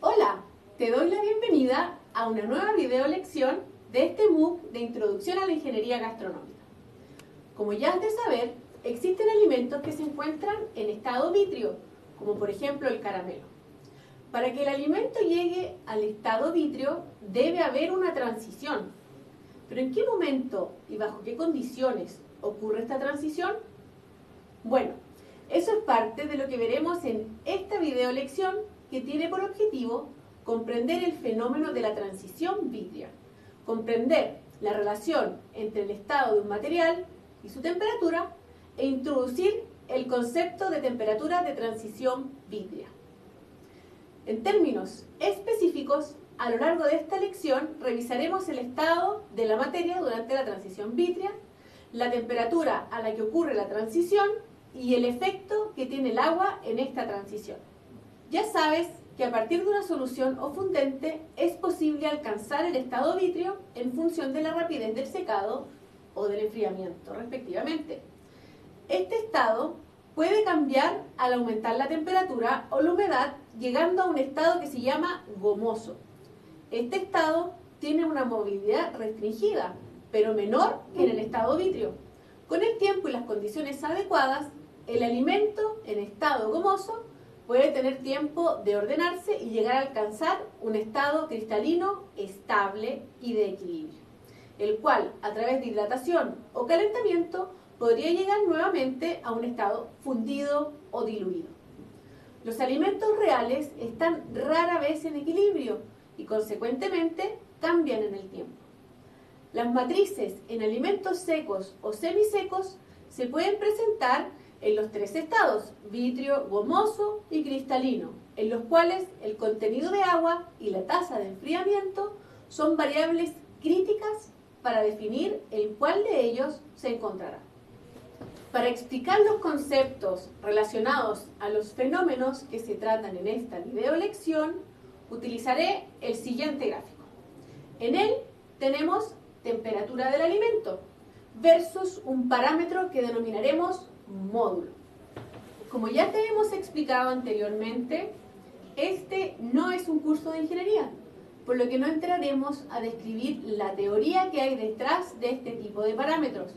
Hola, te doy la bienvenida a una nueva video lección de este MOOC de Introducción a la Ingeniería Gastronómica. Como ya has de saber, existen alimentos que se encuentran en estado vítreo, como por ejemplo el caramelo. Para que el alimento llegue al estado vítreo debe haber una transición. ¿Pero en qué momento y bajo qué condiciones ocurre esta transición? Bueno, eso es parte de lo que veremos en esta video lección, que tiene por objetivo comprender el fenómeno de la transición vítrea, comprender la relación entre el estado de un material y su temperatura e introducir el concepto de temperatura de transición vítrea. En términos específicos, a lo largo de esta lección revisaremos el estado de la materia durante la transición vítrea, la temperatura a la que ocurre la transición y el efecto que tiene el agua en esta transición. Ya sabes que a partir de una solución o fundente es posible alcanzar el estado vítreo en función de la rapidez del secado o del enfriamiento, respectivamente. Este estado puede cambiar al aumentar la temperatura o la humedad, llegando a un estado que se llama gomoso. Este estado tiene una movilidad restringida, pero menor que en el estado vítreo. Con el tiempo y las condiciones adecuadas, el alimento en estado gomoso puede tener tiempo de ordenarse y llegar a alcanzar un estado cristalino estable y de equilibrio, el cual, a través de hidratación o calentamiento, podría llegar nuevamente a un estado fundido o diluido. Los alimentos reales están rara vez en equilibrio y, consecuentemente, cambian en el tiempo. Las matrices en alimentos secos o semisecos se pueden presentar en los tres estados, vítreo, gomoso y cristalino, en los cuales el contenido de agua y la tasa de enfriamiento son variables críticas para definir en cuál de ellos se encontrará. Para explicar los conceptos relacionados a los fenómenos que se tratan en esta video lección, utilizaré el siguiente gráfico. En él tenemos temperatura del alimento versus un parámetro que denominaremos módulo. Como ya te hemos explicado anteriormente, este no es un curso de ingeniería, por lo que no entraremos a describir la teoría que hay detrás de este tipo de parámetros,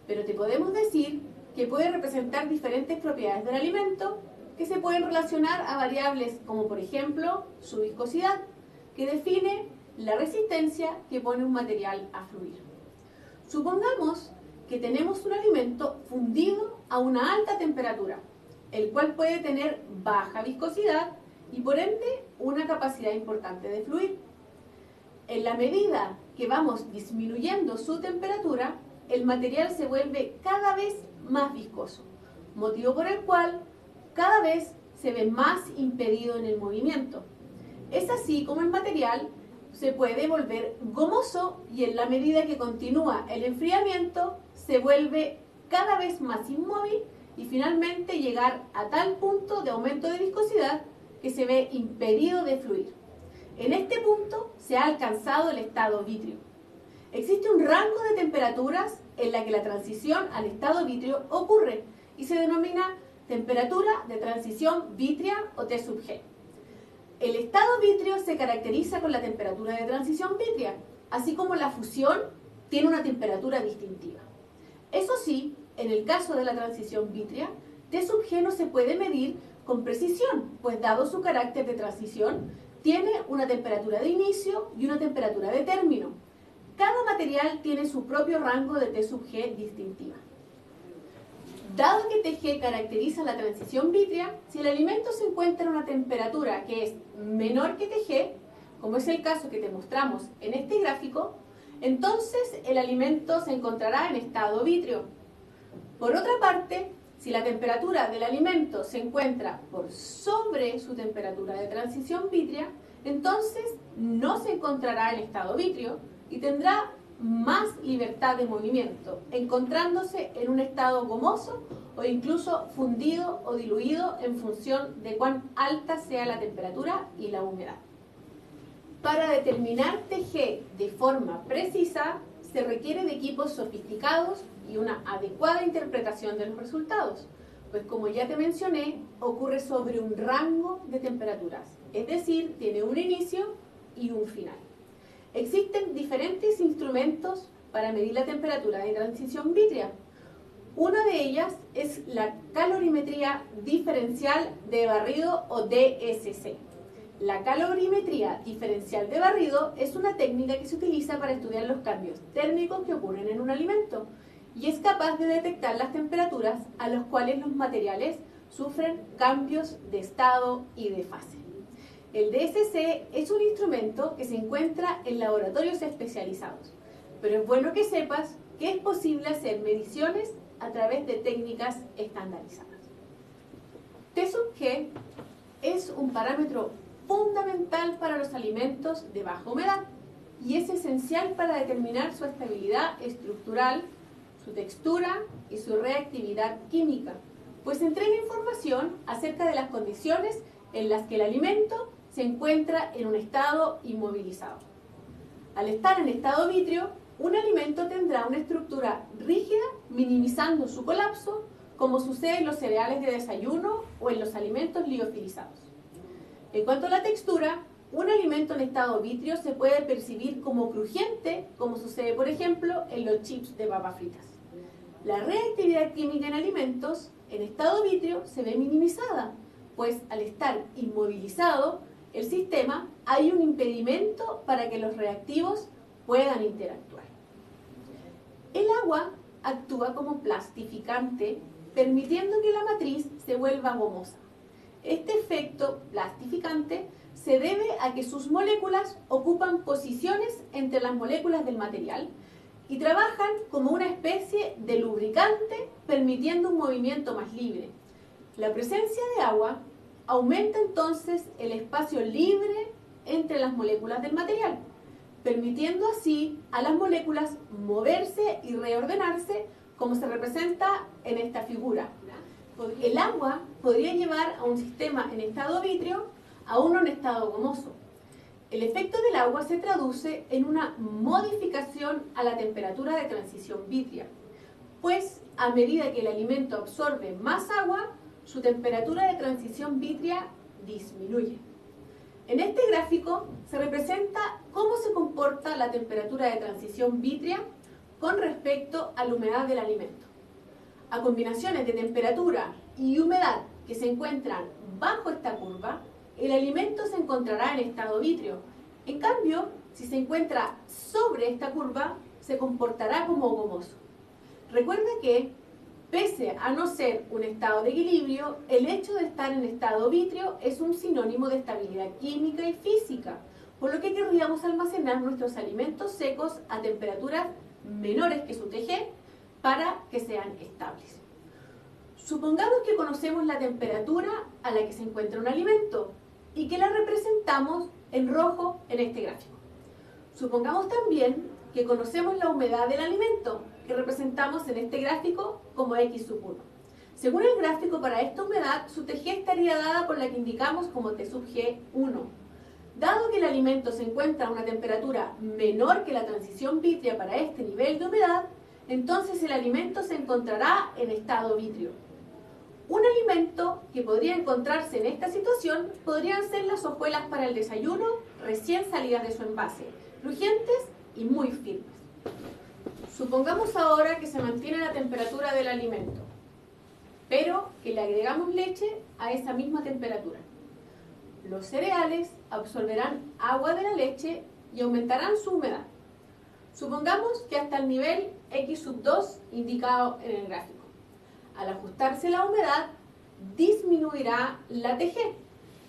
pero te podemos decir que puede representar diferentes propiedades del alimento que se pueden relacionar a variables como, por ejemplo, su viscosidad, que define la resistencia que pone un material a fluir. Supongamos que tenemos un alimento fundido a una alta temperatura, el cual puede tener baja viscosidad y por ende una capacidad importante de fluir. En la medida que vamos disminuyendo su temperatura, el material se vuelve cada vez más viscoso, motivo por el cual cada vez se ve más impedido en el movimiento. Es así como el material se puede volver gomoso y en la medida que continúa el enfriamiento se vuelve cada vez más inmóvil y finalmente llegar a tal punto de aumento de viscosidad que se ve impedido de fluir. En este punto se ha alcanzado el estado vítreo. Existe un rango de temperaturas en la que la transición al estado vítreo ocurre y se denomina temperatura de transición vítrea o T sub G. El estado vítreo se caracteriza con la temperatura de transición vítrea, así como la fusión tiene una temperatura distintiva. Eso sí, en el caso de la transición vítrea, T sub G no se puede medir con precisión, pues dado su carácter de transición, tiene una temperatura de inicio y una temperatura de término. Cada material tiene su propio rango de T sub G distintiva. Dado que TG caracteriza la transición vítrea, si el alimento se encuentra a una temperatura que es menor que TG, como es el caso que te mostramos en este gráfico, entonces el alimento se encontrará en estado vítreo. Por otra parte, si la temperatura del alimento se encuentra por sobre su temperatura de transición vítrea, entonces no se encontrará en estado vítreo y tendrá más libertad de movimiento, encontrándose en un estado gomoso o incluso fundido o diluido en función de cuán alta sea la temperatura y la humedad. Para determinar TG de forma precisa, se requiere de equipos sofisticados y una adecuada interpretación de los resultados, pues como ya te mencioné, ocurre sobre un rango de temperaturas, es decir, tiene un inicio y un final. Existen diferentes instrumentos para medir la temperatura de transición vítrea. Una de ellas es la calorimetría diferencial de barrido o DSC. La calorimetría diferencial de barrido es una técnica que se utiliza para estudiar los cambios térmicos que ocurren en un alimento y es capaz de detectar las temperaturas a las cuales los materiales sufren cambios de estado y de fase. El DSC es un instrumento que se encuentra en laboratorios especializados, pero es bueno que sepas que es posible hacer mediciones a través de técnicas estandarizadas. TSUB-G es un parámetro fundamental para los alimentos de baja humedad y es esencial para determinar su estabilidad estructural, su textura y su reactividad química, pues entrega información acerca de las condiciones en las que el alimento se encuentra en un estado inmovilizado. Al estar en estado vítreo, un alimento tendrá una estructura rígida, minimizando su colapso, como sucede en los cereales de desayuno o en los alimentos liofilizados. En cuanto a la textura, un alimento en estado vítreo se puede percibir como crujiente, como sucede, por ejemplo, en los chips de papas fritas. La reactividad química en alimentos en estado vítreo se ve minimizada, pues al estar inmovilizado el sistema, hay un impedimento para que los reactivos puedan interactuar. El agua actúa como plastificante, permitiendo que la matriz se vuelva gomosa. Este efecto plastificante se debe a que sus moléculas ocupan posiciones entre las moléculas del material y trabajan como una especie de lubricante, permitiendo un movimiento más libre. La presencia de agua aumenta entonces el espacio libre entre las moléculas del material, permitiendo así a las moléculas moverse y reordenarse, como se representa en esta figura. El agua podría llevar a un sistema en estado vítreo a uno en estado gomoso. El efecto del agua se traduce en una modificación a la temperatura de transición vítrea, pues a medida que el alimento absorbe más agua, su temperatura de transición vítrea disminuye. En este gráfico se representa cómo se comporta la temperatura de transición vítrea con respecto a la humedad del alimento. A combinaciones de temperatura y humedad que se encuentran bajo esta curva, el alimento se encontrará en estado vítreo. En cambio, si se encuentra sobre esta curva, se comportará como gomoso. Recuerda que, pese a no ser un estado de equilibrio, el hecho de estar en estado vítreo es un sinónimo de estabilidad química y física, por lo que querríamos almacenar nuestros alimentos secos a temperaturas menores que su TG para que sean estables. Supongamos que conocemos la temperatura a la que se encuentra un alimento y que la representamos en rojo en este gráfico. Supongamos también que conocemos la humedad del alimento, que representamos en este gráfico como X sub 1. Según el gráfico, para esta humedad, su TG estaría dada por la que indicamos como T sub G 1. Dado que el alimento se encuentra a una temperatura menor que la transición vítrea para este nivel de humedad, entonces el alimento se encontrará en estado vítreo. Un alimento que podría encontrarse en esta situación podrían ser las hojuelas para el desayuno recién salidas de su envase, crujientes y muy firmes. Supongamos ahora que se mantiene la temperatura del alimento, pero que le agregamos leche a esa misma temperatura. Los cereales absorberán agua de la leche y aumentarán su humedad. Supongamos que hasta el nivel X sub 2 indicado en el gráfico. Al ajustarse la humedad, disminuirá la TG,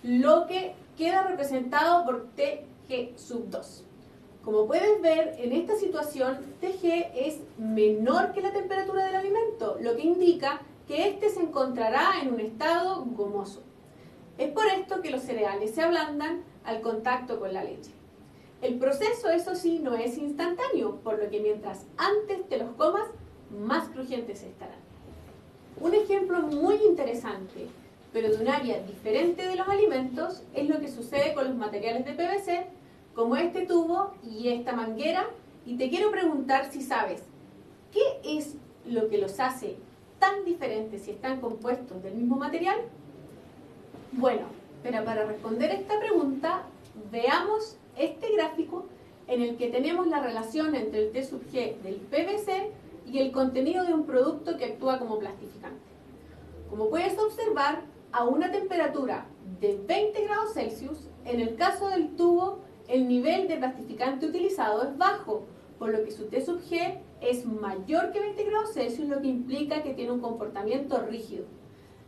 lo que queda representado por TG sub 2. Como puedes ver, en esta situación, TG es menor que la temperatura del alimento, lo que indica que éste se encontrará en un estado gomoso. Es por esto que los cereales se ablandan al contacto con la leche. El proceso, eso sí, no es instantáneo, por lo que mientras antes te los comas, más crujientes estarán. Un ejemplo muy interesante, pero de un área diferente de los alimentos, es lo que sucede con los materiales de PVC, como este tubo y esta manguera, y te quiero preguntar si sabes, ¿qué es lo que los hace tan diferentes si están compuestos del mismo material? Bueno, pero para responder esta pregunta, veamos este gráfico en el que tenemos la relación entre el T sub G del PVC y el contenido de un producto que actúa como plastificante. Como puedes observar, a una temperatura de 20 grados Celsius, en el caso del tubo, el nivel de plastificante utilizado es bajo, por lo que su T sub G es mayor que 20 grados Celsius, lo que implica que tiene un comportamiento rígido.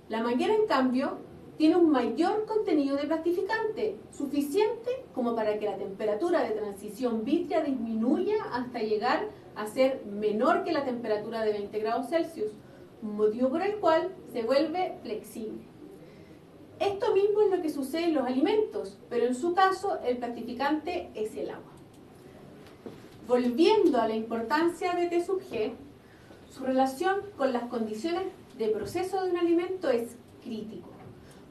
La manguera, en cambio, tiene un mayor contenido de plastificante, suficiente como para que la temperatura de transición vítrea disminuya hasta llegar a ser menor que la temperatura de 20 grados Celsius, motivo por el cual se vuelve flexible. Esto mismo es lo que sucede en los alimentos, pero en su caso el plastificante es el agua. Volviendo a la importancia de T sub G, su relación con las condiciones de proceso de un alimento es crítico,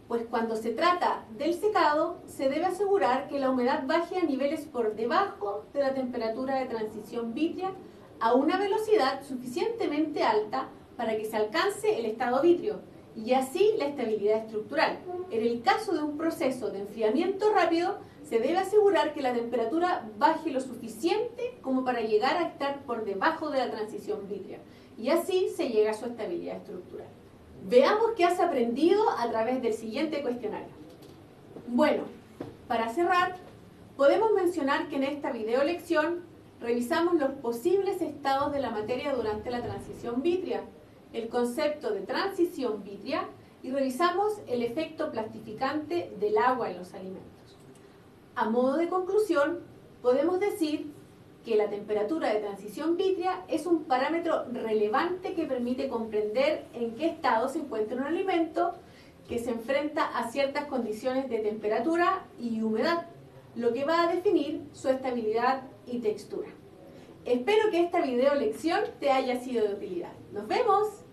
pues cuando se trata del secado, se debe asegurar que la humedad baje a niveles por debajo de la temperatura de transición vítrea a una velocidad suficientemente alta para que se alcance el estado vítreo y así la estabilidad estructural. En el caso de un proceso de enfriamiento rápido, se debe asegurar que la temperatura baje lo suficiente como para llegar a estar por debajo de la transición vítrea y así se llega a su estabilidad estructural. Veamos qué has aprendido a través del siguiente cuestionario. Bueno, para cerrar, podemos mencionar que en esta video lección revisamos los posibles estados de la materia durante la transición vítrea, el concepto de transición vítrea y revisamos el efecto plastificante del agua en los alimentos. A modo de conclusión, podemos decir que la temperatura de transición vítrea es un parámetro relevante que permite comprender en qué estado se encuentra un alimento que se enfrenta a ciertas condiciones de temperatura y humedad, lo que va a definir su estabilidad y textura. Espero que esta video lección te haya sido de utilidad. ¡Nos vemos!